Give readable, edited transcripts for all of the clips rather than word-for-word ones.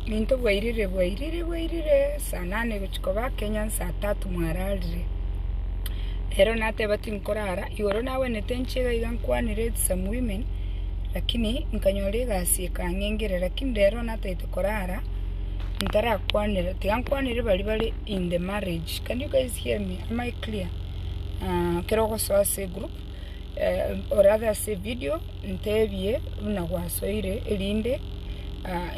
Minto bwairire saa 8 guchikoba Kenya saa 3 mwararire. Ero nate bati nkorara igoro nawe netenchega igankwanire some women lakini nkanyore gasi kangengere lakini rero nate korara ntara kwanire tigankwanire bali in the marriage. Can you guys hear me? Am I clear? Keroko so say group or rather say video ntebie na wasoire elinde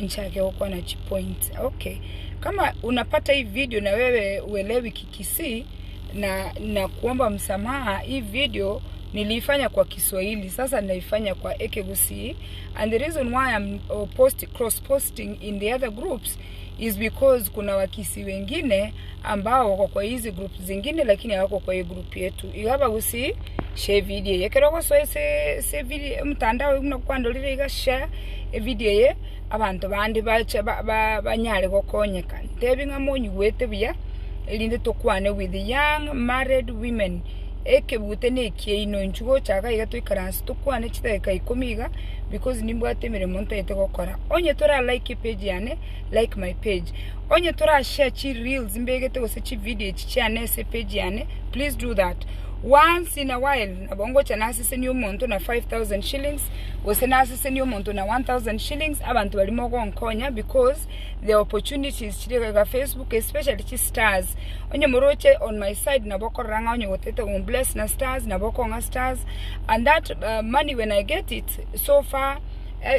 nchake huko na point. Okay, kama unapata hii video na wewe uelewi Kikisii na kuomba msamaha, hii video nilifanya kwa Kiswahili, sasa naifanya kwa Ekegusii, and the reason why I'm cross posting in the other groups is because kuna Wakisii wengine ambao wako kwa hizi groups zingine lakini hawako kwa hii group yetu. Igaba gusi share video yekeroko so se video mtandao unakwandolire iga share video ye abantu bandi bacha banyale gokonyeka ndebinga monyu wete bya elinde tokwane with the young married women ekebute nekie ino nchugo chaka igato ikaransi tokwane chiteka ikomiga because nimbwate mirimo ntete gokora onye tora like page yane like my page onye tora share chi reels mbegete gose chi video chichane se page yane please do that once in a while. Nabongo chanasi seni umuntu na 5,000 shillings gose nasi seni umuntu na 1,000 shillings abantu bali mogo nkonya because the opportunities chirega Facebook especially chi stars onye moroche on my side naboko ranga onye gotete bless na stars naboko nga stars and that money when I get it so far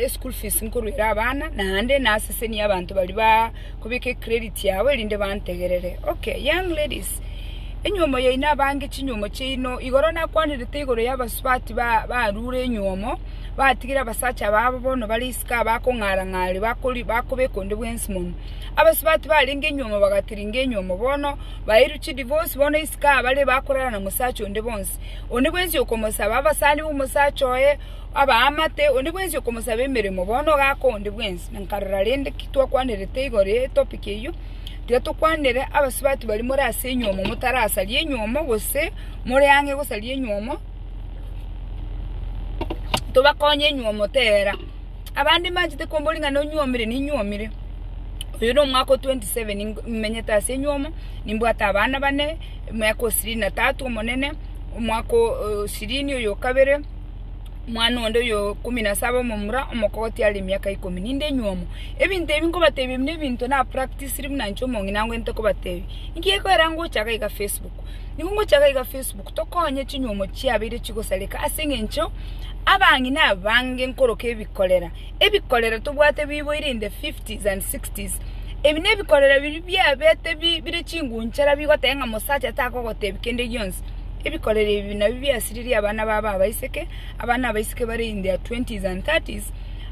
school fees nkurira abana na ande nasiseni abantu bali ba kubike credit yawe linde bantegerere. Okay, young ladies, enyomo yeina bange kinyomo kino igoro nakwanire tegoro yabaswati ba rure enyomo batigira basacha babo bono bali iska bako ngara bakoli bakobeko ndebwensimon abaswati balinge enyomo bagatiringe enyomo bono bairuchi divorce bono iska bale bakorana na musacho ndebonsi ondebwensi okomosa babasani umusacho oye aba amate ondebwensi okomosa bemeremo bono gako ndebwensi nankarara lende kitwa kwanire tegoro topic eyo Tiato kwanere abasubati bali muri asenyomo mutarasa lyenyomo gose muri yange gose lyenyomo tobakonye nyomo tera abandi majite kombolinga no nyomire ni nyomire uyu no mwako 27 menyeta asenyomo nimbwata abana bane mwako 23 monene mwako 20 yo kabere mwana ondo yo 17 mumura omokoti ali myaka 10 ninde nyomo ebintu ebinko batebi mne bintu na practice rim nancho mongi nangwe nteko batebi ngiyeko erango chaka iga Facebook nikungo chaka iga Facebook tokonye chinyomo chiabire chigosaleka asengencho abangi na bange nkoroke ebikolera tobwate biboire in the 50s and 60s ebine bikolera bibya bete bire chingunchera bigotenga mosacha tako gotebi kende yonse ebikolere ibina bibyasiriri abana baba abaiseke abana abaiseke bari in their 20s and 30s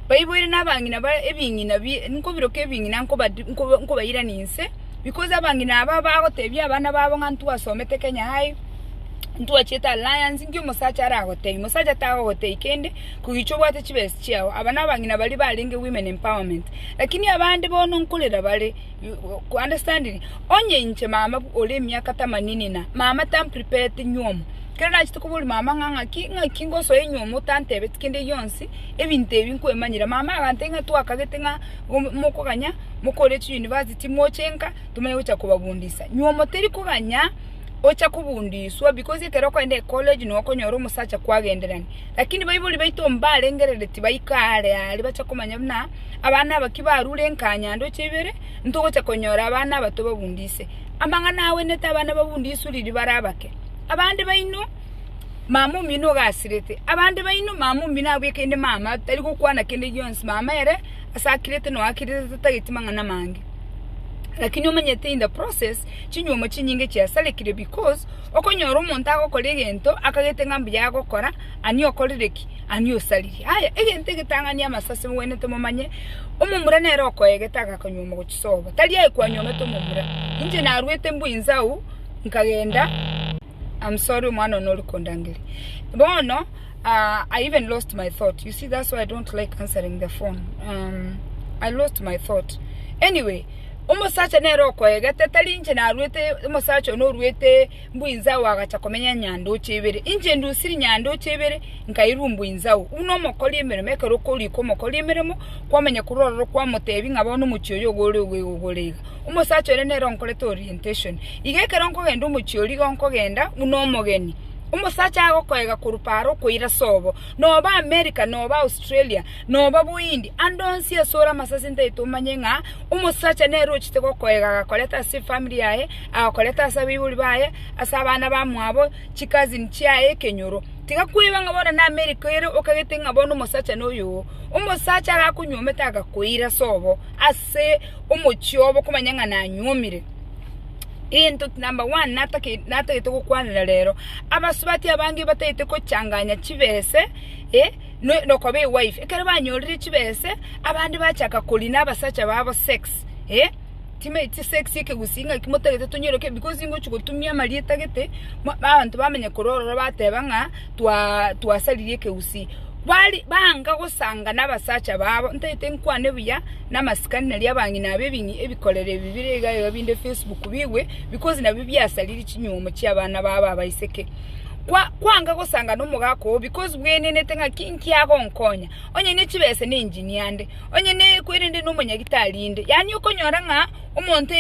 bayiboire nabangina ba ebingina nko biroke ebingina nko bayira ninse because abangina aba bagotebi abana babo ngantu asomete Kenya High ntu acheta alliance ngyo musacha aragote musacha tagote kende kugicho bwate chibesi chiao abana bangina bali balinge women empowerment lakini abandi bono nkolera bali ku understanding onye nche mama ole myaka 80 na mama tam prepared nyomo kana chito kubuli mama ngaki ngoso enyomo tantebe tikende yonsi ebinte ebinko emanyira mama agantenga tu akagetenga mukoganya mukole chi university mochenka tumenye ucha kubabundisa nyomo teri kuganya ocha kubundiswa because keroko ende college no konyoro musacha kwagenderani lakini bayibuli bayito mbale ngerere tibayikale ali bacha kumanya bna abana bakibarure nkanyando chebere ntoko cha konyora abana bato babundise amanga nawe neta abana babundisu liri barabake abandi bayino mamu mino gasirete abandi bayino mamu minabwe kende mama tari kukwana kende yonse mama ere asakirete no akirete tagitimanga namange lakini umenyete in the process chinyomo chinyinge chiasalekire because okonyoro umuntu agokora gento akagete ngambi yagokora ani okorereki ani osaliri haya egente getangania amasase wenete mumanye umumura nero okoyegetaga konyomo gochisoba tali aykwanyome to mumura inje narwete mbwinzau nkagenda I'm sorry mwana no likondangiri bono I even lost my thought. You see, that's why I don't like answering the phone. I lost my thought. Anyway, umusacha nero koyega tetalinje na rwete umusacha no rwete mbuinza wagacha komenya nyando chebere inje ndusiri nyando chebere nkairumbu inzawo uno mokoli emereme kero koli ko mokoli emeremo kwamenya kurororo kwa motebi ngabona umuchiyo golega umusacha nero nkoleta orientation igekero nkogenda umuchiyo ligo nkogenda uno mogeni umusacha agokoyega kuruparo koira sobo noba America noba Australia noba buindi andonsi asora masasi ntetumanye nga umusacha nero chitego koyega gakoleta si family yae akoleta sabibuli baye asabana bamwabo chikazi nchiaye kenyoro tiga kuiba ngabona na America ere okagete ngabona umusacha noyo umusacha gakunyometa agakoira sobo ase umuchyobo kumanyanga na nyomire into number 1 natake to kwanira rero abasubati abangi batayite ko cyanganya kibese no kobe wife ekere banyorire kibese abandi bachaka kolina abasacha babo sex timate sex Ekegusinga kimotagete tunyeroke because ingo chugotumia marieta gete abantu bamenye kororo bateba nga twasaliriye Ekegusii bali banga gusanga nabasacha babo ntayite nkwane buya namasikani nali abangi nabebinyi ebikolere bibirega yabinde Facebook biwe because nabibyasaliri kinyomo cyabana baba abayiseke kwanga gusanga n'umugako because bwene netenga kinki yako nkonya onye ne kibese ne engineer onye ne kwirinde n'umunyagitarinde yani uko nyora nga umonte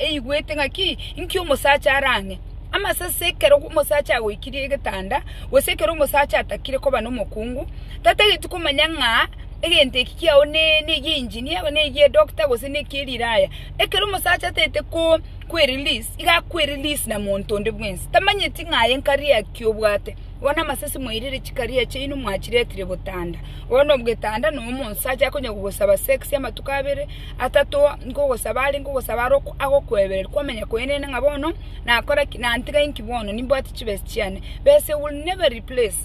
eyigwete nga ki inki umusacha arange amasasekero umusacha wikiriye gatanda wesekero umusacha atakire ko bano mukungu tatari tukumanya nga egente kikiya one ne engineer ne doctor gose ne kiriraya ekero umusacha tete ko release iga release na montonde bwensi tamanye tingaye nkariya kyobwate wana masasi mwirire kikariya cyinu mwakiretire butanda wono bwetanda no umusacha akonya kugosaba sex y'amatukabere atato ngo gosabali ngo gosabaro ago kwebere kwamenya kwenene ngabono nakora nantiga inkibono nimbwati kibesi cyane bese will never replace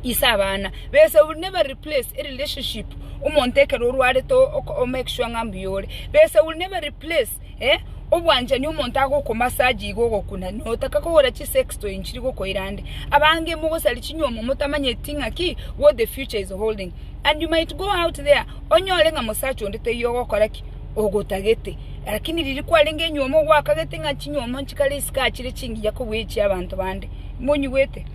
isabana bese will never replace a relationship umontekero urware to o make sure ngambiyore bese will never replace obwanje ni umuntu agoko massage igoko kuna no takakora chi sex to inchiri goko irande abange mu gosali kinyomo mutamanye tinga ki what the future is holding and you might go out there onyole nga musacho ndete yogo koraki ogotagete lakini lili kwalenge nyomo gwakagete nga kinyomo nkikale iska kire kingi yakobwechi abantu bande monyi wete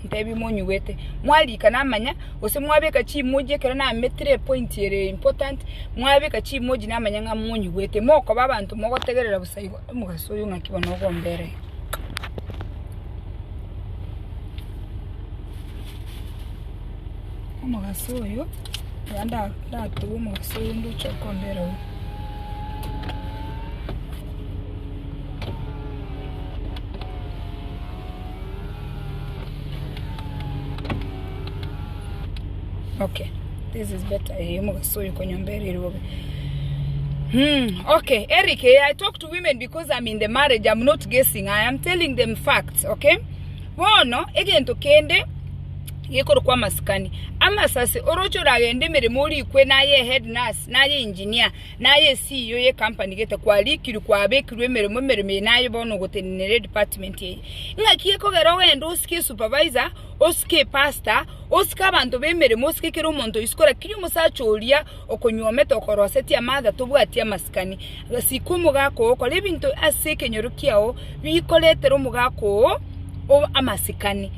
ntebi monyi wete mwalika namanya ose mwabeka chi moje kera na metre point ere important mwabeka chi moje namanya nga monyi wete moko babantu mogotegerera busayigo mugasoyo ngakibona ogombere mugasoyo yanda datu mugasoyo nducho kombere okay, this is better. Okay, Eric, I talk to women because I'm in the marriage. I'm not guessing. I am telling them facts, okay? Wono, again to kende, yekoro kwa maskani. Ama sase, orocho ragende meremori kwe na ye head nurse, na ye engineer, na ye CEO ye company geta kwa likiru kwa abekiru mereme na ye bono gote nere department ye. Nga kiyeko geroga endo uske supervisor, oske pastor, oske abantu bemeremo oske kero monto iskora kiri musacho olia okonyometa okoroseti amadha tobwatia maskani. Sikumu gako ko lebinto aseke nyorukiao bikoletero mugako o amasikani,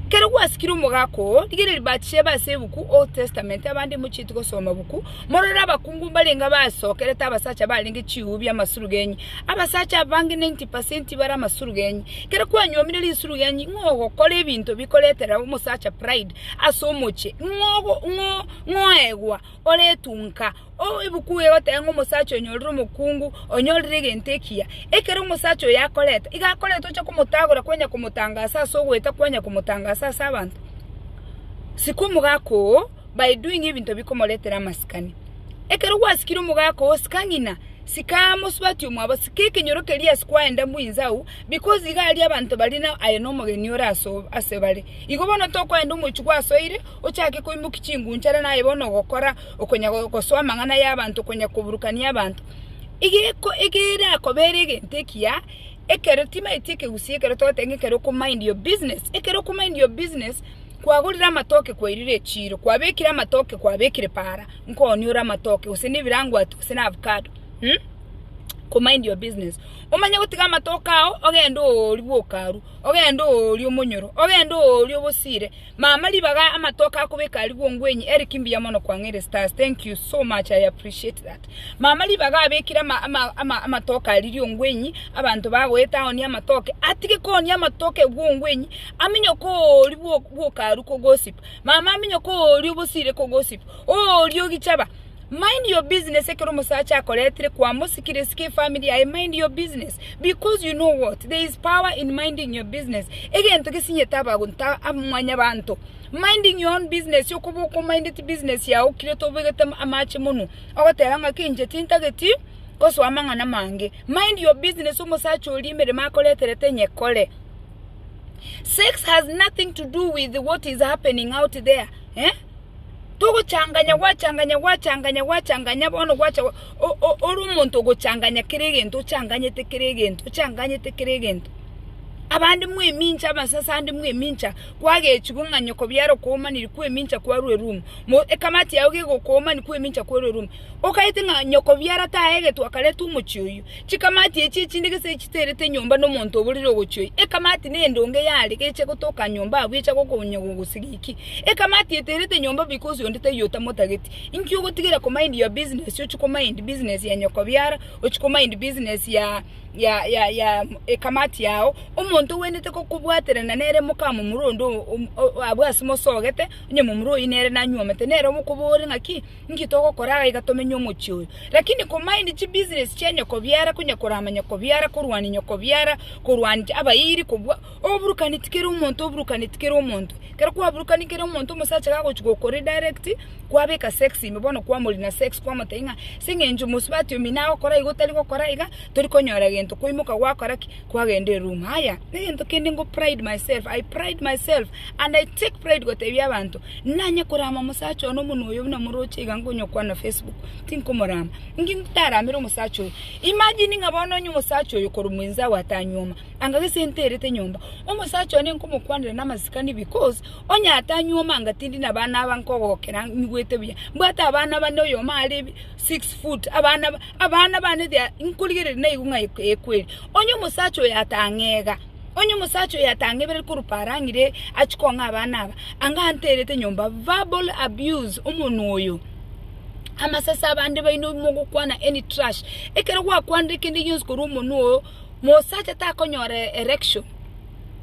kero wasikira umugako ligere batishe basebuku Old Testament abandi muciti ko soma buku morora bakungu balenga basokere tabasacha balinge chiubi amasurugenyi abasacha bangi 90% bara amasurugenyi kero kwanyomire lisurugenyi ngogo kole bintu bikoletera umusacha pride asomoche ngoegwa oletunka o ibuku yote umusacha onyorira umukungu onyorire gentekia ekero umusacha yakoleta igakoleta cyo kumutagura kwenya kumutangasa so gweta kwenya kumutangasa sasa abantu sikumugako by doing ibintu bikomoletera maskani ekero wasikira umugako sikangina sikamusubati umwabo sikike nyorokelia skwenda mwinzau because igali abantu balina ayenomogeni oraso asebale igobona to kwenda umuchukwa soire ochake kuimbuka kingu nchara naye bono gokora okonya goswa mangana y'abantu konya kuburukani y'abantu igera koberege ntekia ekero tima itike Ekegusii ekero tote ekero ku mind your business ekero ku mind your business kwagurira amatoke kwairire chiro kwabekira amatoke kwabekire para nkonyura amatoke usini birangwa usina avocado mind your business umanya gutiga amatoka aho ogenda oli bwokaru ogenda oli omunyoro ogenda oli obosire mama libaga amatoka akubeka ali bwongwenyi erikimbi ya mono kwangere stars. Thank you so much, I appreciate that. Mama libaga abekira amatoka ali lyongwenyi abantu bagweta oni amatoke atike ko oni amatoke bwongwenyi aminyo ko oli bwokaru ko gossip mama aminyo ko oli obosire ko gossip oli ogichaba. Mind your business. Ekero musacha akoletre kwa musikire ske family. I mind your business because you know what, there is power in minding your business. Again to kisinye taba gunta amwanya bantu. Minding your own business yokubo ko mind it business ya ukire to begeta amache munu ogoteranga kinje tintageti koso amanga na mange. Mind your business umusacha olimere makoletre tenye kole. Sex has nothing to do with what is happening out there. Togo changanya wachanganya bono wacha orumuntu go changanya kiregento changanye tekiregento abandi mwe mincha basasa andi mwe mincha kwage chibunga nyoko byaro koma niri kwe mincha kwa rwe room mo ekamati yawe go koma ni kwe mincha kwa rwe room okaite nga nyoko byara taege to akale tu muchiyo chikamati echi chindike se chiterete nyomba no muntu obuliro gochiyo ekamati ne ndonge yali keche kutoka nyomba abwicha gokonya gusigiki ekamati eterete nyomba because yondete yota motageti inkyo gotigera ko mind your business yo chiko mind business ya nyoko byara ochiko mind business ya ekamati yao umuntu wenete ko kubwaterana nere mukamu murundo abwasimo sogete nye mumuro inere nanyomete nere mukubore ngaki ngitoko koraga igatomenya omuchiyo lakini ko mind chi business chenye ko byara kunya koramanya ko byara kurwani nyoko byara kurwani abayiri kubwa oburukani tikero umuntu kero kwa burukani kero umuntu musacha kako chigokore direct kwabeka sexy mbono kwa muri na sex kwa matainga singenje musubati yominaho kora igotali ko kora iga tori konyora gento kuimuka wakoraki kwagende room haya ngento kende ngo pride myself. I pride myself and I take pride gotebya abantu nanya kurama musacho no muno yo na muroche gangonyo kwa na Facebook tinko morama ngintara mero musacho imagine ngabono nyu musacho yokoro mwenza watanyoma angagese enterete nyomba umusacho ne nkumukwanira namazikani because onya atanyoma ngatindi nabana abankogokera ngwete bya mbata abana bano yo mali 6 foot abana bane dia inkuligere na igunga ekweli onyo musacho yatangega onyo musacho yatangebere kuruparangire achikonga abana aba anga anterete nyomba verbal abuse umuntu oyo amasasa abandi bayino mugukwana any trash ekere kwa kwandike ndi use kurumo no musacha takonyore erection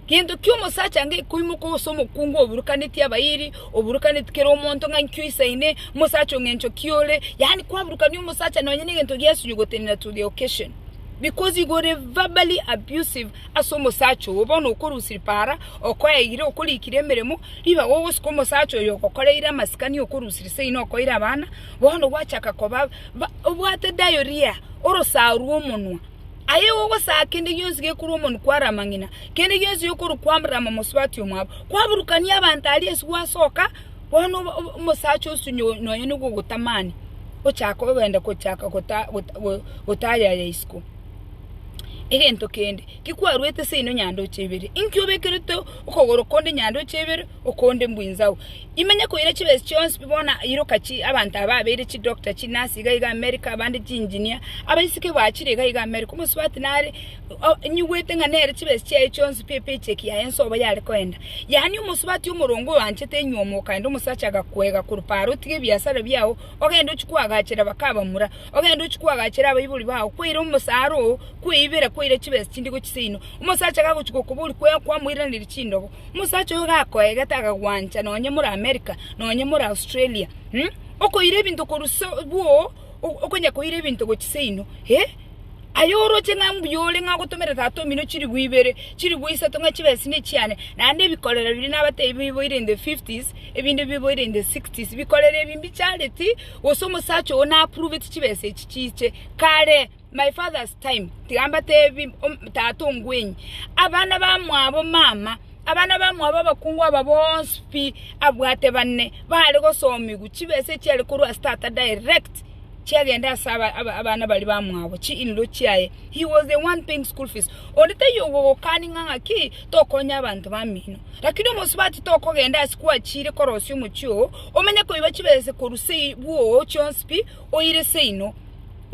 kintu kyo musacha nge kuimuko somo kungo oburukaniti abayiri oburukaniti kero omuntu nga nkyuisaine musacho ngencho kiole yani kwa burukani musacha nonye ngento yesu yugotenera to the occasion because you got a verbally abusive asomo sacho obono okorusiri para okoyire okurikire meremo riba wowe sikomo sacho yokokoreira masikani okorusiri seino okoira abana bono gwachaka koba obwate diarrhea orosaru omunwa aye wowe sakindi yonzige kuri omuntu kwaramangina kende yonzi yokuru kwamrama muswati omwabo kwaburukani abantu ali eswasoka bono musacho sunyo noye nugo gutamani ochako wenda kochaka gotaya ya isko egento kende kikwarwete seino nyando chebere inkyobekereto ukogoro konde nyando chebere okonde mbwinzawo imenya ko ire chibes chons bibona irokachi abantu ababere chi doctor chi nasi ga America abandi chi engineer abisike bachire ga America umuswati nare nyuwete nga nere chibes chi chons pepe cheki ya enso bayale kwenda yani umuswati umurongo wanchete nyomo kandi umusacha gakwega kuruparo tige byasara byawo ogendo chikwagachira bakabamura ogendo chikwagachira abayibuli bawo kwira umusaro kwibera kwire chibes chindiko chisino umusacha kako chikokubuli kwa mwira nirichindo umusacha yo gakoye gataka gwancha nonye muri America nonye muri Australia oko ire bintu koruso buo okonya ko ire bintu go chisino ayoro chenga mbuyole nga gutomera tato mino chiri gwibere chiri gwisa tonga chibes ne chiane nande bikolera biri nabate biboire in the 50s ebinde biboire in the 60s bikolera ebimbi charity osomo sacho ona approve it chibes chichiche kare my father's time tigamba tebi tato ngwenyi abana bamwabo mama abana bamwabo bakungwa babonspi abwate banne bali go somi guchibese cyari kuru start direct chiagenda saba abana bali bamwabo chi inlo chiaye. He was the one paying school fees. Odite yogo kaninga ki tokonya abantu bamino. Lakini omusubati tokogenda asikuwa chire korosi umuchio omenye ko ibachibese koruse buo chonspi oire seino.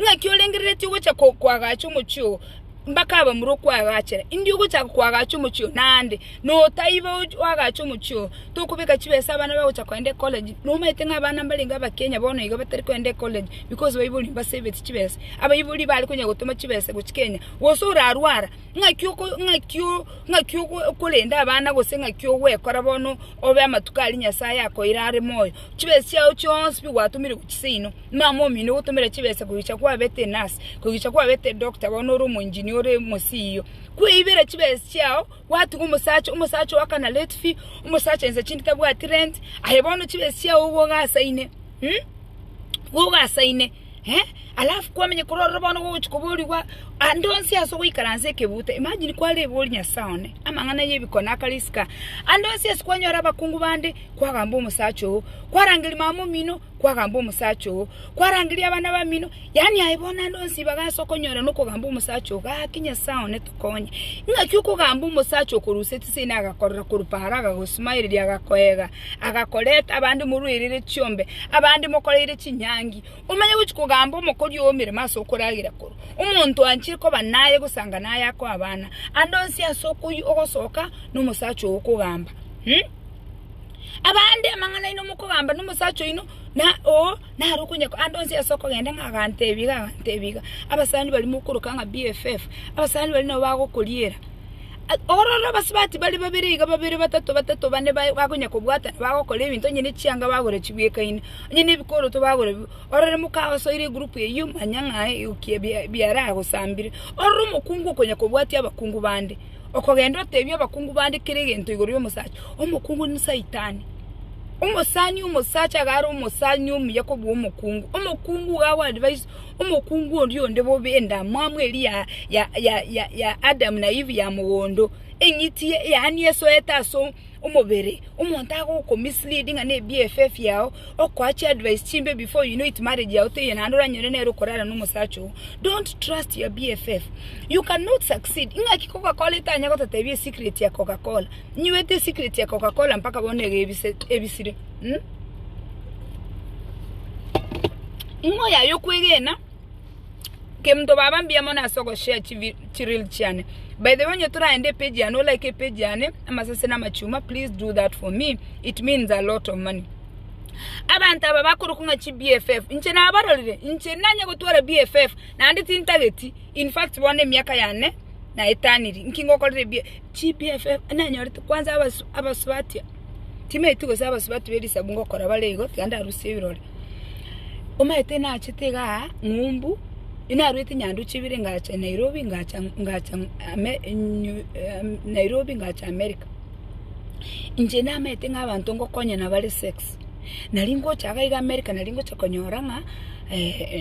Ngaki olengerete ugocha kwagacho umuchio mbaka abamuro kwagachira indi ugocha kwagacho umuchio nande no taiba wagacho umuchio tokubeka chibese abana bagocha kwende college no maitenga abana mbalinga bakenya bono iga batari kwende college because bayibuli basebe chibese abayibuli bali kunya gutuma chibese gukikenya wosura arwara ngakyo kulenda abana gose ngakyo wekora bono obe amatukali nyasaye yako irare moyo chibese cyawo cyonspi watumire gukisino mama omino gutumira chibese kugicha kwa bete nurse kugicha kwa bete doctor bono ro munjini ore musiyo kwibera chibese cyawo watuga umusacho wakana late fee umusacho enza chindi tabwa rent ayebono chibese cyawo wogasaine wogasaine alafu kwamenye kororo bono guchikuburi kwa andonsi aso wikaranze kebute imagine kwale boli nyasaone amangana yebikona kaliska andonsi asikwanyora abakungu bande kwagamba umusacho kwarangiri mamo mino kwagamba umusacho kwarangiri abana bamino yani ayibona andonsi bagaso konyora no kugamba umusacho gakinya saone tukonye ngakyuko gamba umusacho kuruseti sina agakorera kurupara agosmile agakoega agakoleta abandi muruirire cyombe abandi mokorere kinyangi umanye guchikugamba umukori yomire maso ukuragira kuru umuntu anchiko banaye gusanga naye ako abana andonsi asoko ogosoka n'umusacho ukugamba abandi amangana ino mukugamba n'umusacho ino na rukunya andonsi asoko genda ngantebiga abasani bali mukuruka nga BFF abasani bali no bago kuliera ororo basibati bali babiri batatu bane bagunya kubwata bagokole ibintu nyine cyanga bagore kibweka ine nyine bikoro to bagore ororo mukaho so iri group ye manyanga ukiye biara gusambire ororo mukungu konya kubwati abakungu bande okogenda tebye abakungu bande kirigento igoro y'umusacha umukungu ni saitani umusacha garo umusanyu umuyako bw'umukungu umukungu wawe advice umukungu ndiyo ndebo benda mwamweli ya Adam na Eve ya muwondo enyiti yani yeso etaso umobere umuntu ago misleading ane BFF yao okwachi advice chimbe before you know it marriage yao te yanandura nyene rukorana n'umusacho. Don't trust your BFF. You cannot succeed. Ingaki Coca-Cola itanya ko tatebye secret ya Coca-Cola nyiwete secret ya Coca-Cola mpaka bonege ebisire ingo ya yokwegena kemdo babambia mona soko share chiril chane. By the way, you try and page ya no like a page ya ne amasase na machuma, please do that for me. It means a lot of money. Abantu abakuru kunga chi BFF nche na abarolire nche nanya gutwara BFF na anditi intageti in fact bone myaka yane na eternity nkingo kolire chi BFF nanya rito kwanza abaswati time itugo sabaswati beri sabungo kora balego kandi arusi birore umaite na chitega ngumbu inarwete nyandu chibire ngacha Nairobi ngacha Nairobi ngacha America nje na mete ngabantu ngo konya na bale sex nalingo chagaiga America nalingo chakonyoranga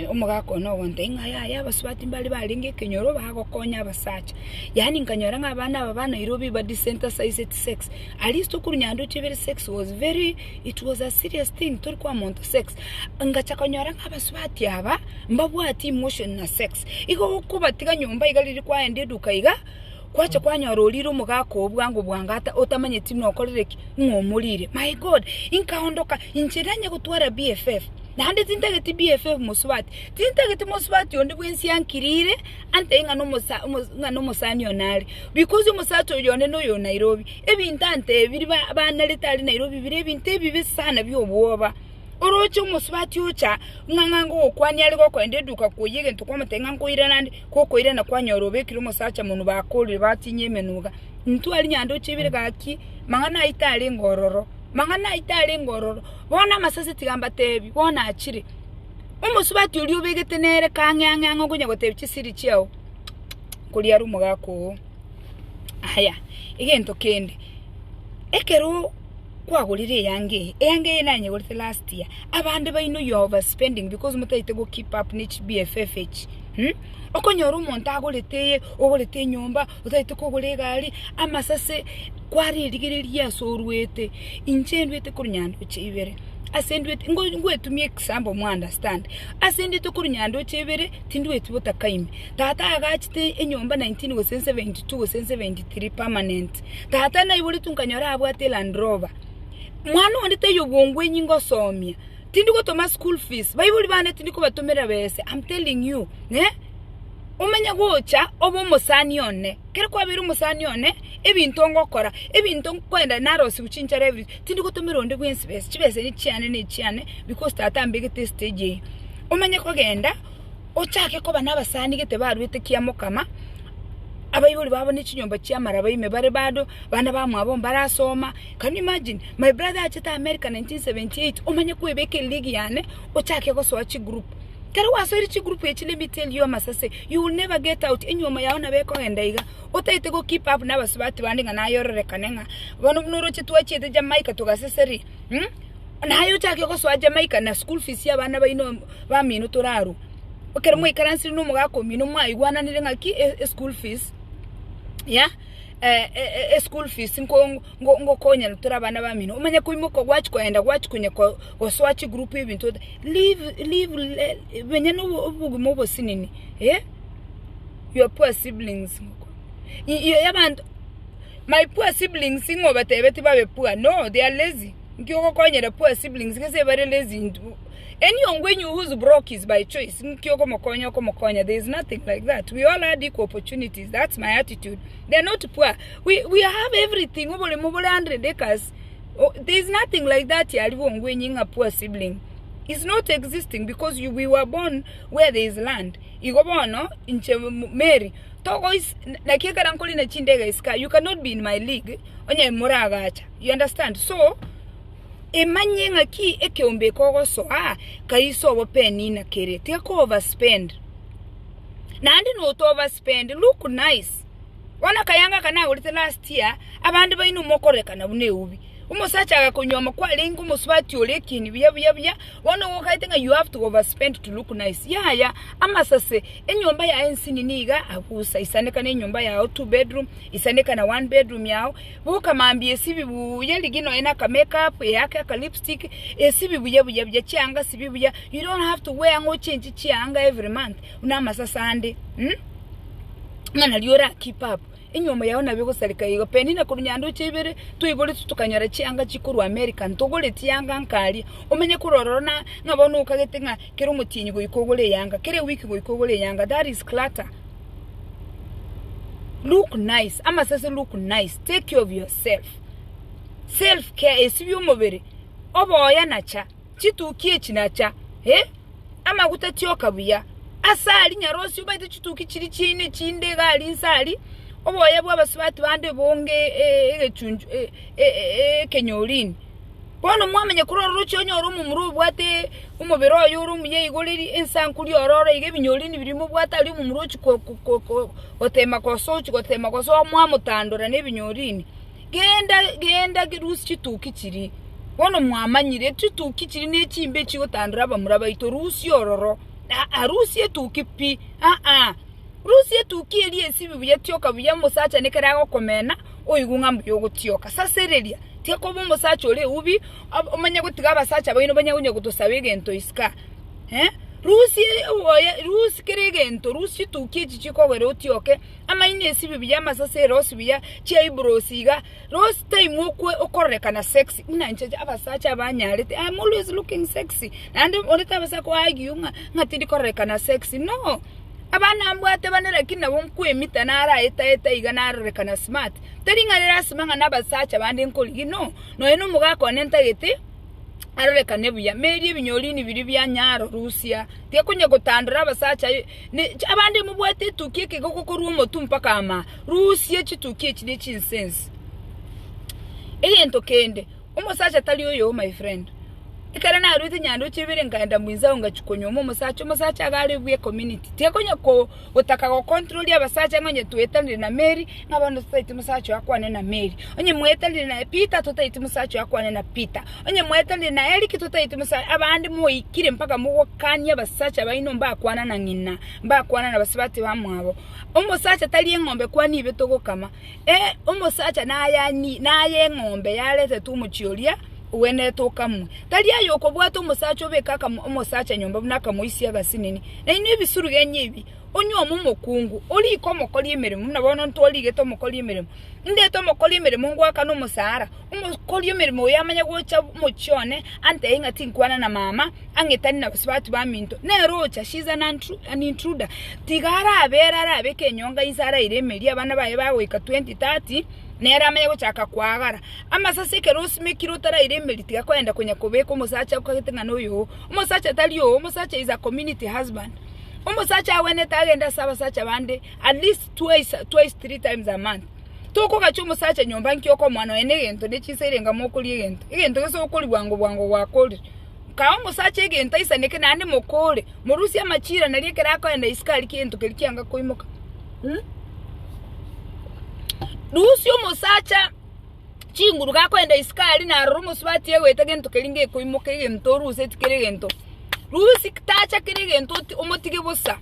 umugako no wonte inga ya baswati mbali balinge kenyoro bagokonya abasacha yani nkanyoranga abana baba Nairobi ba desensitized sex alisto kurunyando chibere sex it was a serious thing turkwa monto sex ngachakonyoranga abaswati aba mbabwati emotion na sex iko kubatiga nyumba igaliri kwa ende dukaiga kwacha kwanyoroliro mugako obwangu bwangata otamanye tino okorereki ngomulire my god inkaondoka inchiranye gutwara BFF nande tintageti BFF muswati tintageti muswati onde bwensi yankirire ante inga no musani onali because umusato yone no yo Nairobi ebintante biri bana letali Nairobi bire ebinte bibi sana byobwoba orocho muswati ucha ngangango okwani aliko kwende duka kuyege ntukwamatenga nkoira nandi kokoira na kwanyorobe kiri musacha muntu bakoli batinye menuga ntu ali nyando chibire gaki mangana itali ngororo bona masase tigamba tebi bona achire umusubati uli ubegetenere kanyanyango kunya gotebi chisiri chiao kuli arumo gako aya igento kende ekero kwagulire yange nanye gulite last year abande bayino you overspending because mutaite go keep up niche BFFH okonyora umuntu agolete nyumba utaite kugule gari amasase kwari ligiriria sorwete inchendwete kurunyando chibere asendwe ngwe tumie example mu understand asende to kuru nyando chebere tindwe tibota kaime tata agachite enyomba 1972 permanent tata na ibuli tunkanyora abwate Land Rover mwana ondite yobongwe nyingo somia tindiko toma school fees bayibuli bane tindiko batomera bese I'm telling you umenya gocha obo musani one kere kwa biru musani one ebintu ngokora ebintu kwenda narosi ucinchara every tindiko tomironde gwensi bese chibese ni chiane because tata mbegete stage umenya ko genda ochake ko bana basani gete barwete kiyamo kama abayibuli babo ni chinyomba cyamara bayime bare bado bana bamwabo barasoma. Can you imagine my brother achita America 1978 umenya ko ebeke league yane ochake ko so group kare waso iri group ye let me tell you amasase you will never get out enyoma yaona beko hendaiga otaite go keep up na basubati bandinga na yorore kanenga bano mnoro chitwa chete Jamaica tugaseseri na hayo chake ko so Jamaica na school fees ya bana baino ba minu turaru okere mu ikaransi no mugako minu maigwana nirenga ki school fees school fees ngo konya turabana bamino umenya kuimoko gwachi kwenda gwachi kunye ko swachi group ibintu live benye no ubugumo bosinini your poor siblings yabantu my poor siblings ngoba tebeti babe poor no they are lazy ngiyoko konyera poor siblings kese bare lazy anyone when you who's broke is by choice. There is nothing like that. We all had equal opportunities. That's my attitude. They're not poor. We have everything. 100 acres. There is nothing like that. When a poor sibling, it's not existing because we were born where there is land. You go born no in Mary. You cannot be in my league. You understand? So. Emanyenga ki ekeombe kogo so kaiso wopeni na kere teko overspend na andi no to overspend look nice wana kayanga kana ulite last year abandi bainu mokoreka na bune ubi umusacha agakonyoma kwa lengo musubati olekini bya wana wokaitenga you have to overspend to look nice amasase enyomba ya ensini niga abusa isaneka ne nyomba ya 2 bedroom isaneka na 1 bedroom yao buka mambie sibibu yeligino ena ka makeup yake ka lipstick sibibu bya cyanga sibibu you don't have to wear ngo change cyanga every month una masasa ande mwana liora keep up enyoma yaona bego salika yigo penina kurunyando chebere tuyibole tutukanyara cyanga chikuru American togole tiyanga nkali umenye kurorona ngabona ukagetenga kero mutinyi go ikogole yanga kere wiki go ikogole yanga that is clutter. Look nice ama sase look nice, take care of yourself. Self care esibyo mubere oboya nacha chitukiye chinacha ama gutatyoka buya asali nyarosi ubaite chituki chiri chine chinde gali nsali oboya bwa basubati bande bonge egechunju kenyolini bono mwamenye kuroro cyonyoro mu muru bwate umubero yoru muye igoliri ensankuri ororo ige binyolini birimo bwata ari mu muru otema koso mwamutandora ne binyolini genda girusi chituki chiri bono mwamanyire chituki chiri ne chimbe chigotandura bamuraba ito rusi ororo arusi etuki pi rusi etuki eli esibi buyatyoka buya musacha nekarago komena oyigunga mbuyo gutyoka sasereria teko bo musacha ole ubi omanya gutiga basacha bayino banya gunye gutosabege ento iska rusi keregento rusi tuki chichiko were utyoke ama ine esibi buya masase rosi buya chiaibroziga rosi time okwe okoreka na sexy unanje abasacha banyarete I'm always looking sexy and oneta basako agiunga ngatindi koreka na sexy no abana ambwate banera kina bomkwemita nara eta igana rekana smart teringa lera simanga nabasacha bandi nkoli no eno mugako nenta gete aroreka nebuya meri ebinyolini biri bya nyaro Rusia tekunye gutandura abasacha abandi mubwate tukike gokokuru omotu mpaka ama Rusia chitukie chide chinsense egento kende umusacha tali oyo my friend ikara na ruti nyando chibire nganda mwiza ungachukonyomo musacha agari bwe community tekonya ko utaka go control ya basacha nganye tuetandire na Mary n'abantu tutaiti musacha yakwane na Mary onye mwetandire na Peter tutaiti musacha yakwane na Peter onye mwetandire na Eric tutaiti musacha abandi muikire mpaka mugo kanya basacha bayino mbakwana na ngina mbakwana na basibati bamwabo umusacha tali engombe kwani ibetogo kama umusacha na aye ngombe yalete tumuchiolia wene tokamu tali ayo ko bwato omusacha obeka omusacha nyomba bunaka muisi agasinini na ino ebisuru genyebi onyo omumokungu oli komo koli emirimo nabona ntoli geto mokoli emirimo ndeto mokoli emirimo ngwaka no musara umukoli emirimo yamanya gocha muchone ante inga tinkwana na mama angetani na basibatu baminto ne rocha she's an intruder tigara abera abeke nyonga insara iremeri abana baye bawe ka 2030 nera amenya gochaka kwagara amasase ke rosime kirotara iremeri tigakwenda kunya kobeka umusacha ukagetenga noyo umusacha taliyo umusacha is a community husband umusacha wene tagenda saba sacha bande at least twice 3 times a month toko kacho umusacha nyomba nkyoko mwana ene gento nechiserenga mokoli egento geso okoli bwango wakoli ka umusacha egento isaneke nande mokole murusi amachira naliekera akoenda iskali kento kelikianga koimoka Lusi umusacha chinguru gakwenda iskali na rumu subati yewe tagento kelinge koimoka egento ruse tikeregento Rusi kitacha kirigento omotige bosa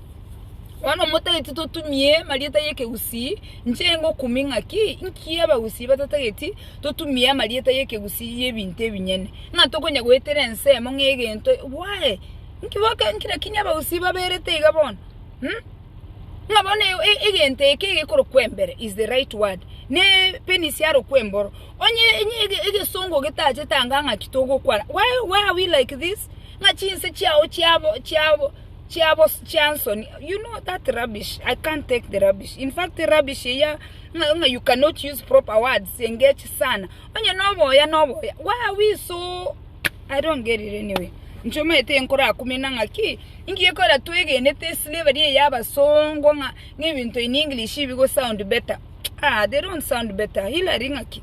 wana omotageti totumie marieta Ekegusii njengo kuminga ki inkiye abagusi batatageti totumie marieta Ekegusii yebinte ebinyene ngatokonya gwetere ensemo ngegento why nkiboka nkira kinya abagusi baberete igabona ngabone egente ekege koro kwembere is the right word ne penisi yaro kwemboro onye egesongo getache tanganga kitogo kwara why are we like this ngachinse chiabo chanson you know that rubbish. I can't take the rubbish. In fact the rubbish here you cannot use proper words engage sana onye nobo why are we so I don't get it anyway nchoma ete nkora kumina ngaki ingiye kora twege nete slavery yaba songo ngibintu in English bigo sound better they don't sound better Hilary ngaki.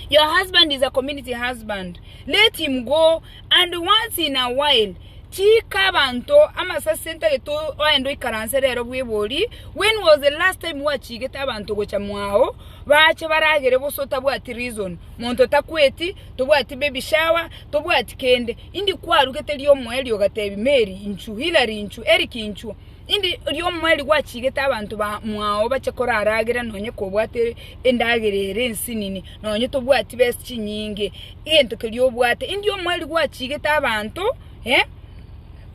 Your husband is a community husband. Let him go, and once in a while, chika banto amasa senta geto oendo ikaransere bwebori. When was the last time wachigeta banto gocha mwao bache baragere bosota bwati reason monto takweti to bwati baby shower to bwati kende indi kwarugete lyo mweli ogatebi Mary inchu Hilary inchu Eric inchu indi lyo mweli gwachigeta abantu ba mwao bache koraragira nonye ko bwate endagerere nsinini nonye to bwati best chinyinge into kelyo bwate indi yo mweli gwachigeta abantu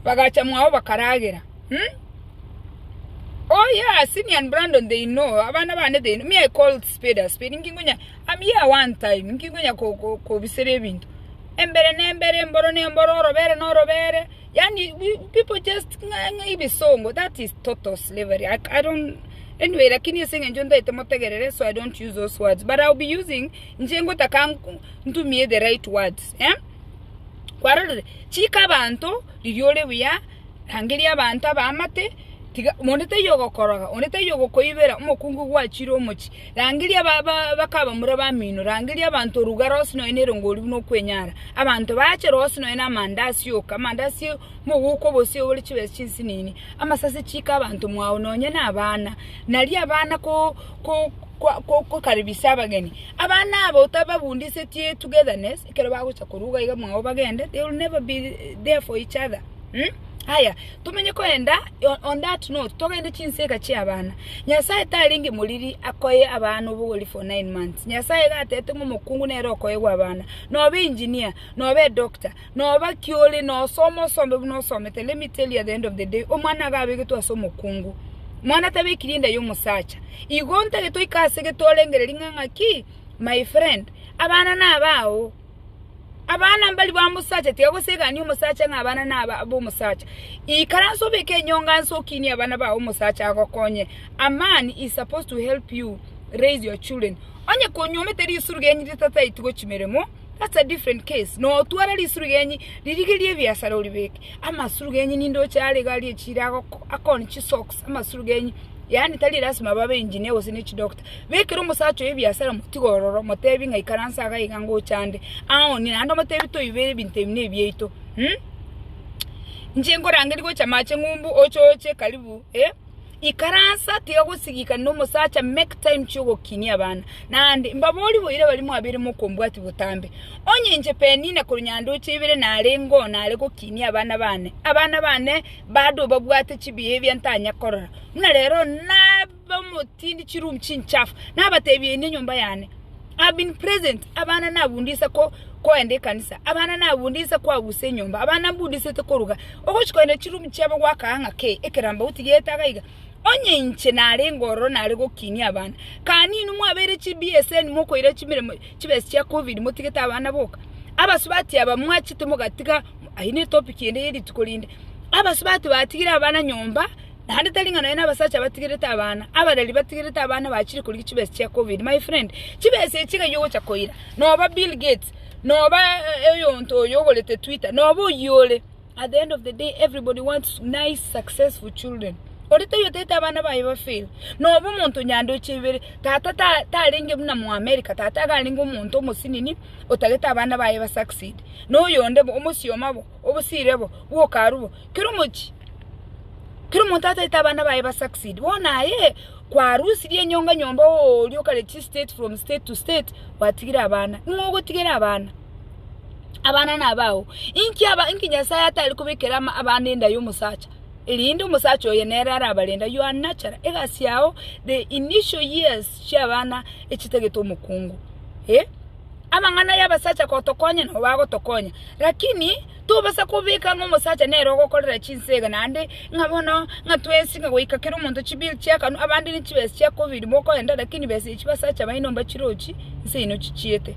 bagacha mwao bakaragira Oh yeah, Sydney and Brandon, they know. Abana bane they know. Me I called spade a spade. Nkingunya, I'm here one time. Nkingunya ko bisere bintu. Embere mboro robere. Yani people just ibi songo. That is total slavery. I don't. Anyway, lakini singe njonda itemotegerere, so I don't use those words. But I'll be using njengo takangu ntumie the right words. Kwarore chika bantu liyole wiya hangelia banta bamate. Monete yogo koroga onete yogo koibera umukungu gwachiro omuchi rangiria bakaba muraba mino rangiria abantu rugaros no ene rongoli no kwenyara abantu bache rosi no ena mandasi muguko bosi obuli chibe chinsinini amasase chika abantu mwawo nonye nabana nali abana ko karibisa abageni abana abo utababundise tie togetherness ikero bagucha kuruga iga mwawo bagende they will never be there for each other. Haya, tumenye kwenda on that note, togende chinseka chi abana. Nyasaye talingi muliri akoye abana obugoli for 9 months. Nyasaye gatete mukungu nero akoye abana. No be engineer, no be doctor, no be kyole, no somo no some. Let me tell you at the end of the day, omwana gabe getu asomo kungu. Mwana tabe kirinda yo musacha. Igonta getu ikase getu olengereringa ngaki, my friend. Abana na bao. Abana mbali ba musacha tiagosega ni musacha ngabana naba abo musacha ikaranso beke nyonga nso kini abana ba musacha agokonye. A man is supposed to help you raise your children. Onye konyome teri isurugenyi tata itugo chimeremo, that's a different case. No tuara lisurugenyi lirigirie byasara olibeke ama surugenyi nindo cyale gali echira akoni chi socks ama surugenyi yani tali rasima babe engineer wose chi doctor bekero musacho yebyasara mutigororo motebi nga ikaransa aga igango cyande ni nando motebi to ibere bintemne byeito njengo rangeri go chamache ngumbu ochoche karibu ikaransa tiyagusigika no musacha make time chugo kini abana nandi mbaboli boire bali mu abiri mu kombwati butambe onye nje penina kurunyando chibire narengo nareko kini abana bane bado babwate chibihevi antanya korora muna rero nabamutindi chirum chinchafu nabatebiye ne nyumba yane I've been present abana nabundisa ko ende kanisa abana nabundisa kwa gusenyomba abana mbundise tekoruga ogochikoende chirumu cyabo gwakanga ke ekeramba utigeta gaiga onye inche nare ngoro nare gokini abana kani numu abere chi BSN muko ire chimiremo chibesi cya covid mutigeta abana boka abasubati abamwachite mugatika ahine topic yende yeri tukolinde abasubati batigira abana nyomba handi talingana na basacha batigireta abana abadali batigireta abana bachiri kuri chibesi cya covid my friend chibesi chiga yogo chakoira no ba Bill Gates no ba eyonto yogolete Twitter no bo yole at the end of the day everybody wants nice successful children orita yoteta abana baye ba fail no bo muntu nyando chibere tata talinge muna mu America tata galingo muntu musinini otageta abana baye ba succeed no yonde bo omusiyomabo obusirebo wo karubo kirumochi kirumo tata itabana baye ba succeed wona ye kwa rusi rie nyonga nyomba olyo kale state from state to state watigira abana ngogo tigira abana nabawo inki nyasaya atali kubikira abana enda y'umusacha elinde umusacha oyenera arabalenda you are natural egasi yawo the initial years cyabana ekitegeto mukungu amangana yabasacha kotokonya no bago tokonya lakini tubasa kubika nk'umusacha nero gokorera chinsega nande nkabona ngatwesi ngawika kero umuntu chibil cyaka abandi ni chibesi cya covid moko enda lakini besi chibasacha bayinomba chirochi nsino chichiete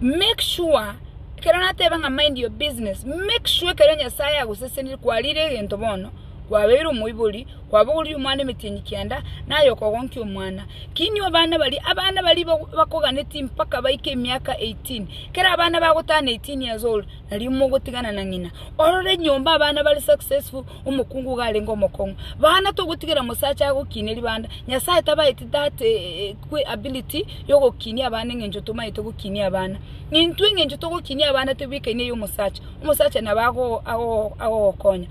make sure kero nateba nga mind your business make sure kero nyasaya aguseseni kwalire gento bono wabero muibuli wabuli umwana mitinyikianda nayo kogonki umwana kini abana bali bakoganeti mpaka baike emyaka 18 kera abana bagotana 18 years old nali mugotigana na ngina orore nyomba abana bali successful umukungu gale ngomokongo bana to gutigera musacha agokineli banda nyasaye tabaiti that ability yogo kini abana ngenjo tumaito gukini abana nintu ngenjo to gukini abana tebike ne yo musacha nabago ago konya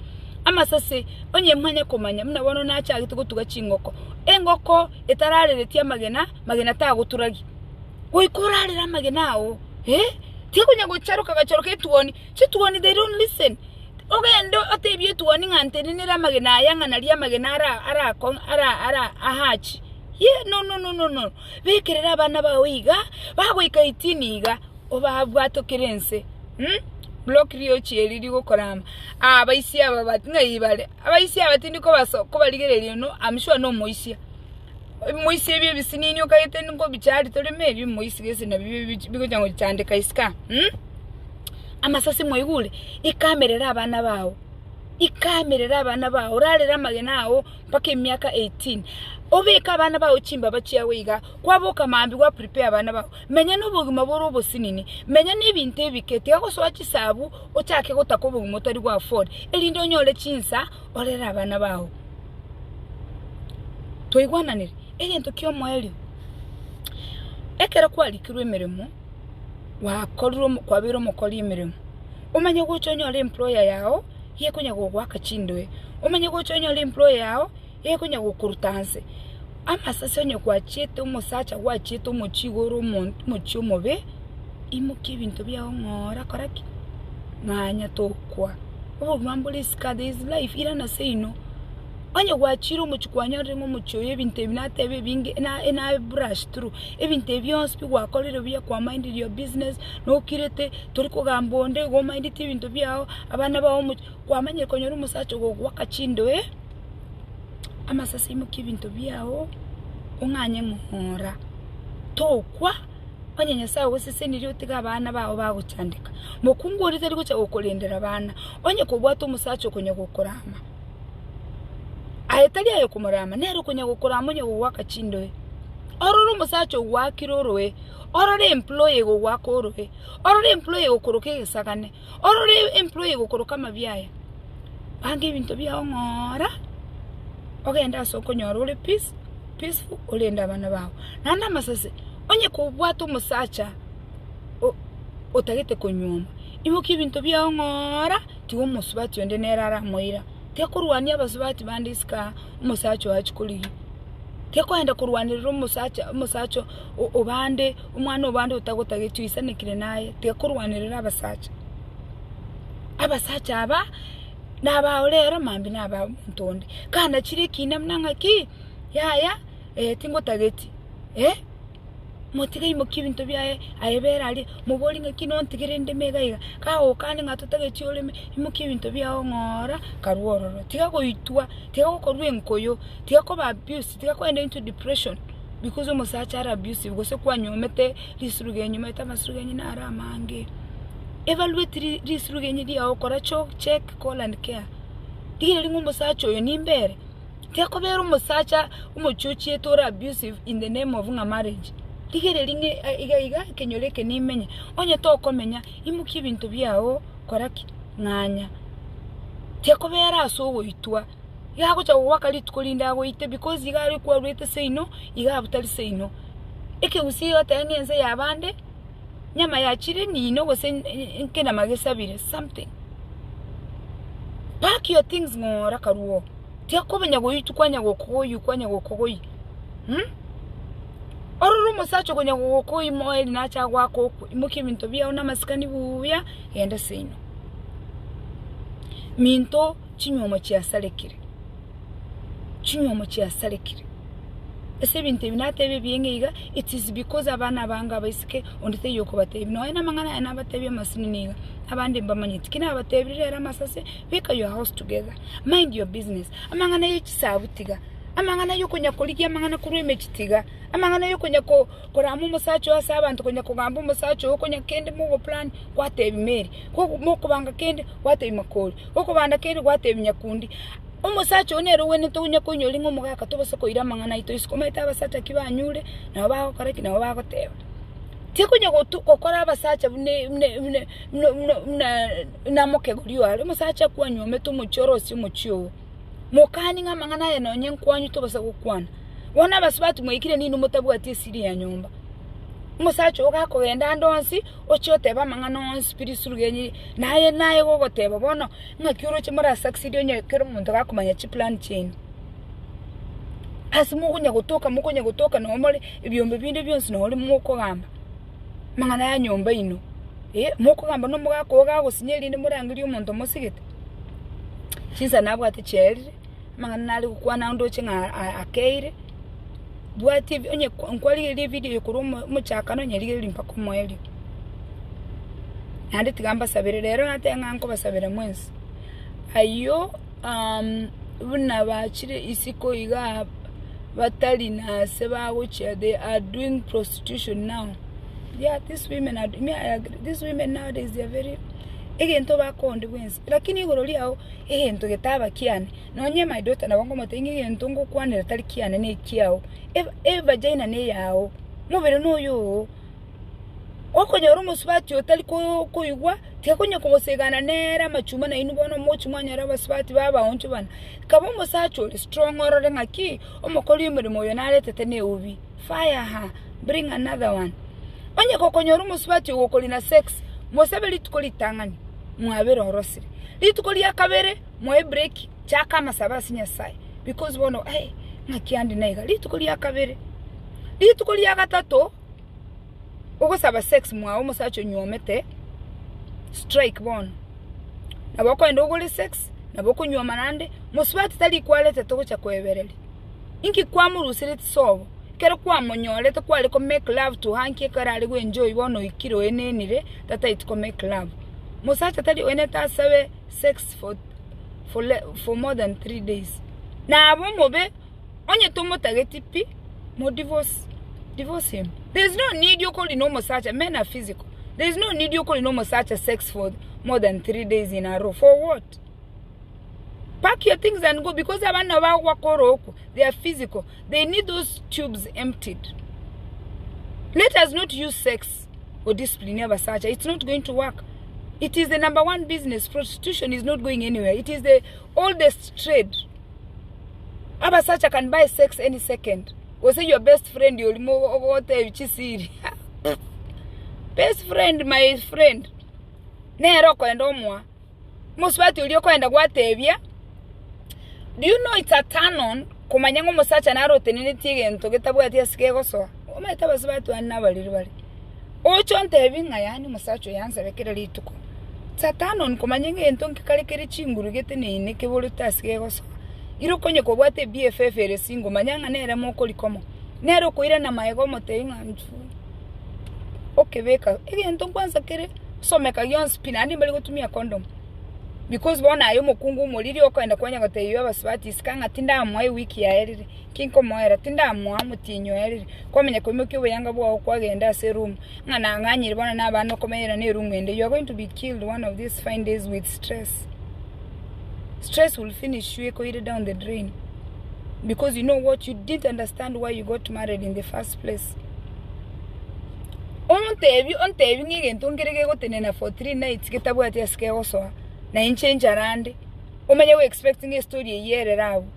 amasase onye mwanye komanya muna bono nacha agitugutuga chingoko engoko etarareletia magena taguturagi goikorarira magenao tikunya gocharuka gacharuka tuoni they don't listen ogendo atebye tuoni nganteni nira magena yanga nalia magena ara ahachi no bekerera abana bawiga bagoika 18 iga obabwato kirense block rio cheri gokorama abaisi aba batinga ibale abaisi abatindi ko basoko baligerere no amshwa no moisia bye bisinini okayete ngo bichari tole mebi moisi gese na bigo jango cyandika iska amasasi moyigule ikamerera abana bawo rarera magenawo mpaka emyaka 18 obeka abana bawo chimba bachiya wiga kwaboka mambi gwa prepare abana bawo menya no buguma boro bosinini menya n'ibintu ebikete yako so achisabu ochake gotako buguma tari gwa afford elindo nyole chinsa orera abana bawo toigwananire egento kyo mwelio ekera kwalikirwe emirimo wakoriro kwabiro mukori emirimo umanye guchonyole employer yao yekunya gogwaka chindwe umanye guchonyole employer yao yekunya gukurutanse amasasonye kwachete umusacha gwachete umuchigoro muchumobe imuke ibintu byaho ngora koraki nganya tokwa ubu mambuliska this life irana seino anye gwachira umuchukwanya ringo muchoye ibintu binatebe binge ena brush through ibintu byonse bigwakorera bya kwa mind your business no kirete turi kugambonde go mind ibintu byaho abana bawo kwamanye konyora umusacha go gwakachindo amasasi muke ibintu byaho unganye muhora tokwa onyenya sawo seseniri utiga abana bawo bagucandika mukunguri tari guca gukolendera abana onye kugwata umusacha konya gukorama ayetali ayo kumurama nero konya gukorama onye gwaka chindo ororo umusacha gwakirorowe orore employee go gwakorowe orore employee gukoroke gisagane orore employee gukoroka mabyaya bange ibintu byaho ngora ogenda soko nyoro ule peaceful olenda abana bawo nanda masase onye kubwata umusacha otagete konyoma ibuka ibintu byaho ngora tiwo musubati yonde nerara moira tekurwani abasubati bandiska umusacha wachikuli tekwenda kurwanirira umusacha obande umwana obande utagotagete yisanekire naye tekurwanirira abasacha aba naba olero mambi naba ntonde kana chiri kina mnanga ki yaya tingo tageti motiga imoki bintu byae ayebera ali muboli ngakino ntigire ndemega iga ka okani ngatutage chioleme imoki bintu byao ngora karuororo tiga goitwa tiga gokorwe nkoyo tiga ko ba abuse tiga ko end into depression because umusacha ara abusive gose kwa nyomete risuruge nyuma itamasruge nyina ara mange evaluate risuruge nyidi akora check call and care tigire ringo umusacha yo nimbere tiga ko bero umusacha umuchuchi etora abusive in the name of marriage tigire ringe iga kenyoleke nimenye onye to komenya imuki bintu byao koraki nganya tiako bera aso itwa yago cha wakali tukolinda go ite because igari kwa rwete seino iga butali seino Ekegusii yotengenze yabande nyama ya chire ni no gose nkena magesabire something pack your things ngora karuo tiako benya go itukwanya go kogoyi oruru musacho gonya go koyi moeli na cha gwako imuki bintu bya ona masikani buya yenda seino minto chinyomo chiasalekire ese bintu binatebe byengeiga it is because abana banga baisike ondite yoko batebi no ena mangana ena batebi masininiga abandi mbamanyiti kina abatebirira era masase weka your house together mind your business amangana yichisabutiga amangana yokonya koligia amangana kurweme chitiga amangana yokonya ko koramu musacho asa abantu konya kugamba musacho okonya kende mugo plan kwatebi meri ko moko banga kende kwatebi makoli oko banda kende kwatebi nyakundi umusacho onero wene to unya konyoli ngo mugaka to bose ko ira mangana ito isikoma ita basata kibanyure na baho karaki na baho teba tikunya gukora abasacha na mokeguriyo ari musacha kwa nyome to muchorosi muchyo mukani ngamangana ye nonye nkwanyu to bose gukwana wona basubatu mwikire nini mutabu ati siri ya nyomba musacho okakogenda ndonsi ochoteba mangana on spiritual naye gogoteba bono ngakiro chimara succeed onye kero muntu gakumanya chi plan chain asimu kunya gutoka no mole ibyombe binde byonse no oli muko gamba mangana ya nyomba ino muko gamba no mugako gagusinyeri ndi murangiri umuntu musigete sinza nabwo ati cheri mangana nali kukwana ndo chinga akeire Bwa TV onye nkwali ile video yokuru muchaka no nyeri limpa ko moyeli andi tigamba sabere rero natenga nko basabere mwensi ayo buna bachire isiko iga batali na seba which they are doing prostitution now. Yeah, these women are these women nowadays they are very egento bakonde bwensi lakini igoroli aho egento getaba kiane nonye my daughter na bango motengi egento ngo kwanira tali kiane ne kiao vagina ne yao mubere noyo okonyoro musubati otali ko igwa tekonya kugosegana nera machuma na inu bono mochi mwanya rabasubati baba oncho bana kabo musacho strong orore ngaki omokoli umurimo yo naletete ne ubi fire ha bring another one onye kokonyoro musubati okoli na sex mosebeli tukoli tangani mwabere orosire litukoli yakabere mwe break chaka masaba sinyasai because bono ngakiandi naiga litukoli yakabere litukoli yakatato ogosaba sex mwa omusacho nyomete strike bono naboko endogoli sex naboko nyoma nande musubati tali kwalete togocha kwebereli inki kwamurusire tisobo kero kwa monyole to kwale ko make love to hanki karali go enjoy bono ikiro enenire tata it ko make love musacha tali oneta sabe sex for more than 3 days na abo mobe onye tomo tagetipi mo divorce him. There's no need you calling no musacha men are physical. There's no need you calling no musacha sex for more than 3 days in a row. For what? Pack your things and go because abana ba wakoroko they are physical. They need those tubes emptied. Let us not use sex or discipline abasacha. It's not going to work. It is the #1 business. Prostitution is not going anywhere. It is the oldest trade. Abasacha can buy sex any second. Was your best friend you'll move over the best friend, my friend. Neroko and omwa. Most what you'll go and watevia. Do you know it's a turn on? Kumanyango musacha na rote nini and to get about your skegoso. O my tabas about to another little. O chonte having a yani musacho answer regularly to come. It's a turn on Kumanyang and Tonki Kalikari Chinguru getting in Nikivoluta skegoso. Irukonye ko wate BFF ere singo manyanga nere moko likomo nero koira na maego motenga ntu okebeka egento kwanza kere someka yonse pinandi mbali gutumia condom because bona ayo mukungu muliri okaenda kwanya goteyo abasibati iskanga tinda mwa wiki ya erire kinko moera tinda mwa mutinyo erire kwamenya kwimukyo buyanga bwo kwagenda serum ngana nganyiri bona nabano komera ne room ende you are going to be killed one of these fine days with stress. Stress will finish you go down the drain because you know what, you didn't understand why you got married in the first place. Ontevi ngigento ngirege gotenena for 3 nights kitabu ati aske osoa na inchange arande umenye we expecting a story a year around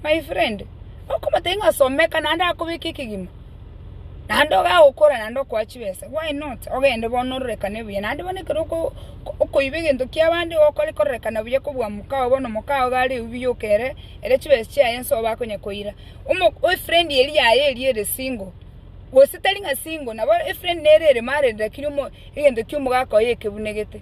my friend okoma tenga someka nanda akubiki kigima nando ga ukora nando kwachibesa why not ogende bonoreka nebuye nandi bonekero ko ibegendo kyabandi okole koreka nabuye kubwa mukao bono mukao gali ubiyokere ere chibesa cha yenso bakonya koira o friend yeli yaye single was telling a single na a friend nere married da kirimo igendo kyumugako yekebunegete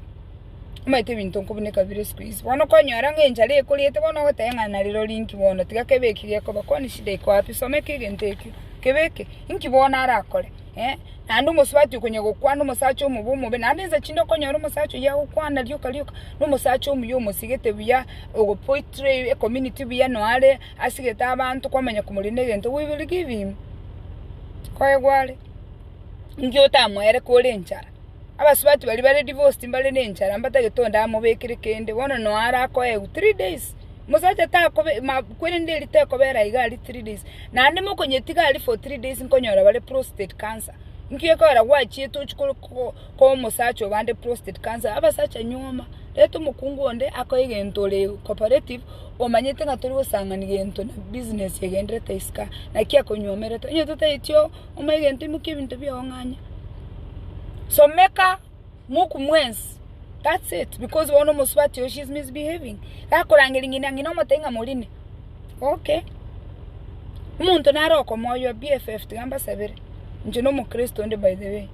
maite bintu nkubuneka bire squeeze bono konyora ngenjale ekoliete bono gotenga na riro link bono tigakebekire ko bakoni shide iko api someke igenteki kebeke inki bona arakore nando musubati kunye gukwana umusacho umubumu be nandeza chindo konyora umusacho ya gukwana lyoka n'umusacho umuyo musigete biya ogo poetry community biya no ale asigeta abantu kwamenya kumurine gento we will give him kwegwale ngiyota mwere kolenchara abasubati bali divorced mbale nenchara mbata getonda amubekire kende wono no ara ko 3 days musacha ta ko kwene ndeli te ko bera igali 3 days na ndimo konyetiga ali for 3 days nkonyora bale prostate cancer nkiye ko ara wachi to chiko ko musacho bande prostate cancer abasacha nyoma leto mukungonde akoyege ntole cooperative omanyete ngatoli bosanga nigento na business yegendere taiska na kia konyomere to nyoto taityo omayege ntimuke bintu byonganya someka muku mwensi. That's it. Because one almost what she's misbehaving. Kakorangelingi ngino matenga moline. Okay. Umuntu naroko moyo BFF tigamba sabere. Njino mu Kristo ndi by the way.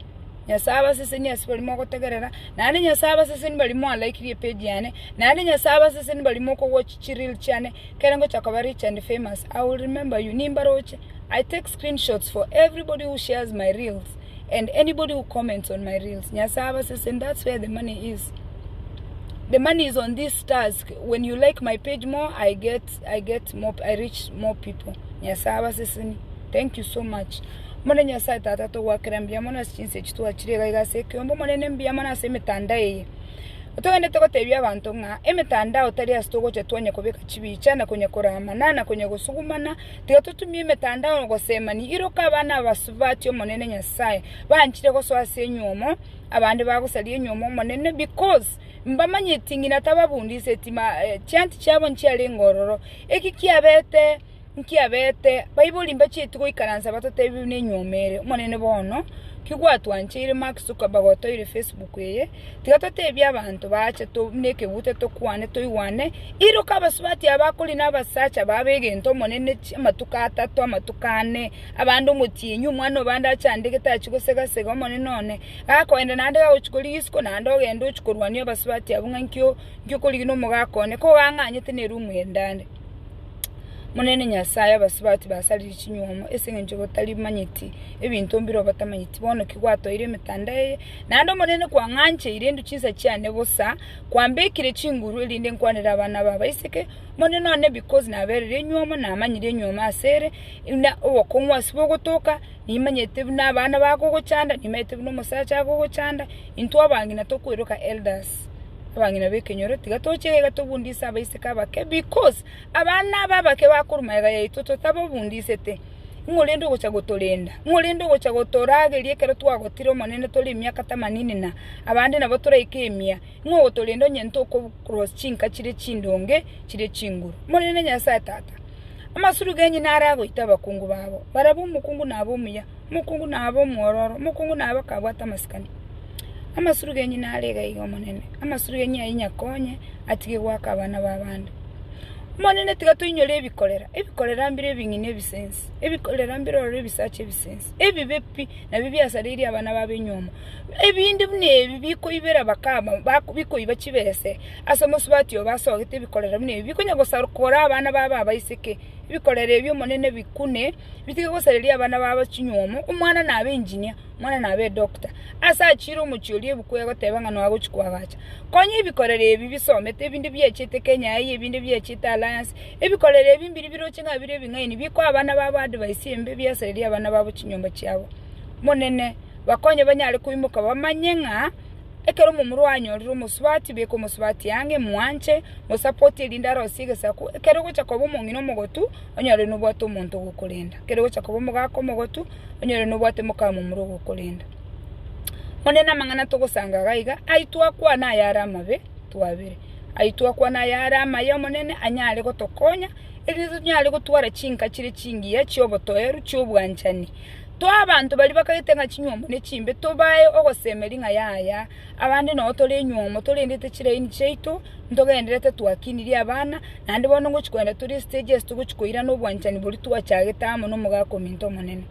Nyasaba sese ni asibali moko tegerera. Nani nyasaba sese ni bali mo like ye page yane. Nani nyasaba sese ni bali moko watch chiril chane. Kerengo chakaba rich and famous. I will remember you nimbaroche. I take screenshots for everybody who shares my reels. And anybody who comments on my reels, and that's where the money is. The money is on these stars. When you like my page more, I get more, I reach more people. Thank you so much. Mwana nyasa tata to wakrambia mwana chinse chitu achirega igaseke ombo mwana mbia mwana se metanda ye. Otogende toko tebya abantu nga emetanda otali astogo chetwanya kobeka chibichana kwenye koramanana kwenye gusugumana tigatutumye emetanda ngosema ni iroka bana basubati omonene nyasaye banchire ko so asenyomo abandi bagusaliye nyomo monene because mbamanye tingina tababundise tima chanti chabo nchiale ngororo ekikiabete nkiabete Bible mbachi etugo ikaranza batotebi ne nyomere monene bono kigwatwanchire Max tukabagoto ire Facebook ye tigatotebya abantu bacha to neke bute to kwane to iwane iro kabasubati abakuli nabasacha babegento monene amatuka atatu amatukane abandu mutinyu mwana banda chandike tachigosega sega monene none akoenda nande uchikoli isko nando gendo uchikorwani abasubati abunga nkyo koli no mugakone ko wanganyete ne rumu yendande monene nyasaya basubati basali chinyoma esengenje botali manyiti ebintu mbiro batamanyiti bono kigwato ire metandaye nando monene kwa nganche ire nduchiza cyane bosa kwambekire chinguru irinde nkwanira abana baba isike monene none because naberere nyoma namanyire nyoma asere ina okonwa sibogotoka nimanyete n'abana bagogo cyanda nimete n'umusacha agogo cyanda into abangi natokweroka elders abangina bekenyoro tigatoche gatobundisa abaiseka bake because abana babake bakurumaiga yaitoto tabobundise te ngolendo gocha gotolenda ngolendo gocha gotorage liekero twagotiro manene toli myaka 80 na abandi nabo turaikemia ngotolendo nyento ko cross chinka chire chindonge chire chinguru monene nyasa tata amasuru genyi narago itaba kungu babo barabu mukungu nabo muya mukungu nabo mororo mukungu nabo kabwata maskani amasuru genyi nalega igo monene amasuru genyi ayinyakonye atige gwaka abana babandi monene tigatunyole ebikolera mbire bingine bisense ebikolera mbire ore bisache bisense ebibepi na bibyasariri abana babenyomo ebindi bune biko ibera bakaba biko ibakibese asomo subati obasogete bikolera bune biko nyagosarukora abana baba bayiseke ibikorere ebyo monene bikune bitige gosereria abana baba kinyomo umwana na abe engineer mwana na abe doctor asa chiro mucyoli ebukwego tebanga no agochikwagacha konye ibikorere ebi bisomete ebindi byechete Kenya ebindi byechete alliance ibikorere ebi mbiri biro chinga bire bingaini biko abana baba advice embe byasereria abana baba kinyomba cyabo monene bakonye banyale kuimuka bamanyenga ekero mumuru wanyoriro muswati beko muswati yange mwanche mo support linda rosige saku ekero gocha kobo mungino mogotu onyore no bwato muntu gukulinda ekero gocha kobo mugako mogotu onyore no bwate muka mumuru gukulinda monena mangana togosanga gaiga aitwa kwa na yara mabe twabire aitwa kwa na yara mayo monene anyale gotokonya elizo nyale gotwara chinka chire chingi ya chiobotoeru chobwanchani to abantu bali bakayitenga kinyomo ne chimbe to baye ogosemeri nga yaya abandi no tole nyomo tole ndete chire ini cheito ndogenderete twakiniri abana nandi bono ngochikwenda turi stages tugochikoira no bwanchani buli twachagitamo no mugako minto monene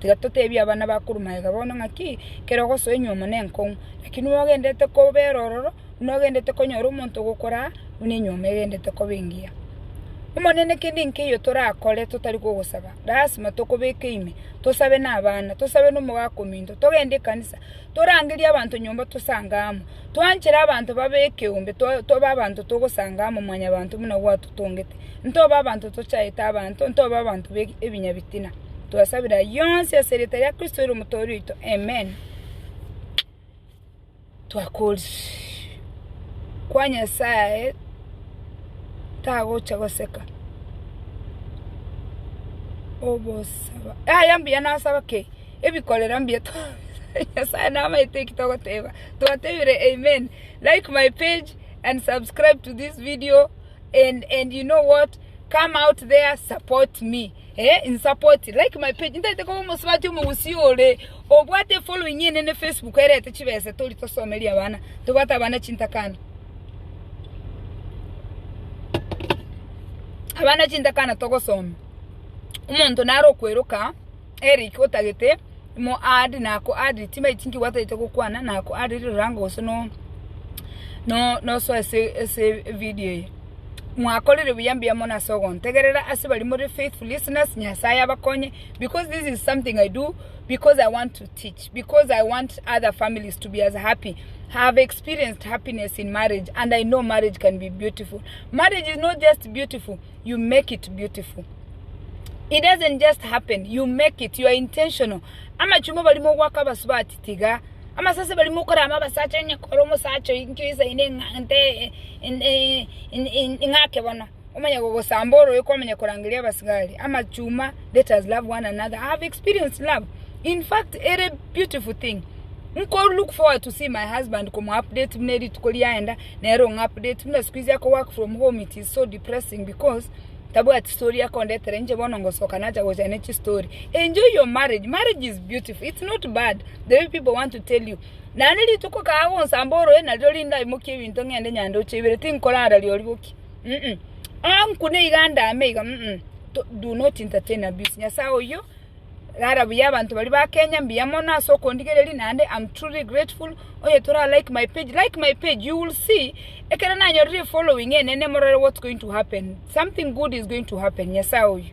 tigatotebi abana bakurumaega bono ngaki kero goso nyomo nenko lakini wogendete ko berororo nogendete konyora umuntu gukora une nyomo egendete ko bingia umonene kindi nkiyo turakore tutari kugusaba dasima tukubeke ime tusabe n'abana tusabe n'umugako minto togende kanisa turangiria abantu nyomba tusangamo twanchira abantu babeke umbe to babantu tugusangamo mwanya abantu muna watu tongete nto babantu tuchaita abantu nto babantu ebinyabitina tuasabira yonse ya seretari ya Kristo ru mutorito amen twakoli kwanya sae tago chagoseka obosaba yambia nasaba ke ebikolera mbia to yasa na ma take to goteba to atebire amen like my page and subscribe to this video and you know what, come out there, support me in support like my page ndete ko musubati umusiole obwate following in Facebook erete chibese toli to someri abana to bata abana chintakana abana chintakana togosoma umuntu naro kweruka Eric otagete mo add nako add tima itingi wataite kokwana nako add rango so no so ese video mwakolere buyambia mona sogon tegerera asibali muri faithful listeners nyasaya bakonye because this is something I do because I want to teach, because I want other families to be as happy. I have experienced happiness in marriage and I know marriage can be beautiful. Marriage is not just beautiful, you make it beautiful. It doesn't just happen, you make it, you are intentional. Ama chuma bali mo waka basubati tiga ama sasa bali mo kora ama basacha nye koromo sacho inkiza ine ngante ingake bana umanya gogo samboro yuko amenya korangilia basigari ama chuma, let us love one another. I have experienced love. In fact, it's a beautiful thing. Nko look forward to see my husband come update mnedi tukoliaenda na wrong update mna squeeze yako work from home. It is so depressing because tabu at story yako ndetere nje bono ngosoka naja goja nechi story. Enjoy your marriage. Marriage is beautiful. It's not bad the way people want to tell you. Na nili tuko kawo samboro na dolinda imuki bintu ngende nyando chibere tinkolara liolibuki. Kune iganda amega do not entertain abuse. Nyasa oyo Rara biya abantu bali ba Kenya mbiyamona so kondigereri nande I'm truly grateful. Oye tora like my page, you will see ekera na nyorire following enene morere what's going to happen. Something good is going to happen. Nyasa oyo